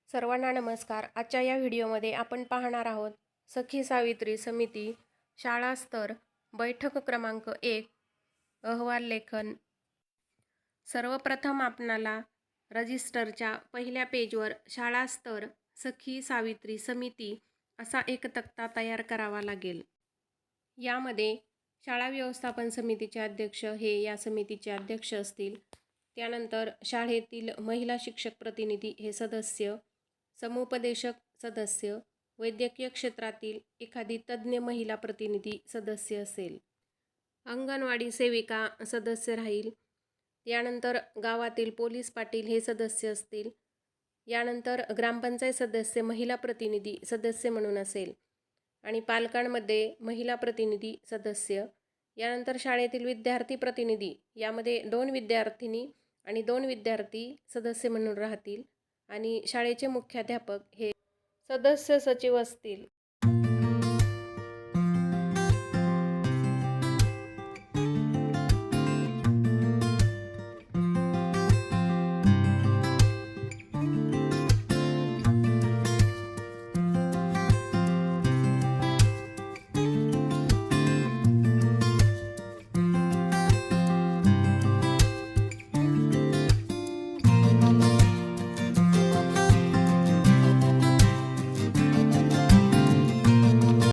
सर्वांना नमस्कार. आजच्या या व्हिडिओमध्ये आपण पाहणार आहोत सखी सावित्री समिती शाळा स्तर बैठक क्रमांक 1 अहवाल लेखन. सर्वप्रथम आपणाला रजिस्टरच्या पहिल्या पेजवर शाळा स्तर सखी सावित्री समिती असा एक तक्ता तयार करावा लागेल. यामध्ये शाळा व्यवस्थापन समितीचे अध्यक्ष हे या समितीचे अध्यक्ष असतील. त्यानंतर शाळेतील महिला शिक्षक प्रतिनिधी हे सदस्य, समुपदेशक सदस्य, वैद्यकीय क्षेत्रातील एखादी तज्ज्ञ महिला प्रतिनिधी सदस्य असेल, अंगणवाडी सेविका सदस्य राहील. यानंतर गावातील पोलीस पाटील हे सदस्य असतील. यानंतर ग्रामपंचायत सदस्य महिला प्रतिनिधी सदस्य म्हणून असेल आणि पालकांमध्ये महिला प्रतिनिधी सदस्य. यानंतर शाळेतील विद्यार्थी प्रतिनिधी यामध्ये 2 विद्यार्थिनी आणि 2 विद्यार्थी सदस्य म्हणून राहतील आणि शाळेचे मुख्याध्यापक हे सदस्य सचिव असतील.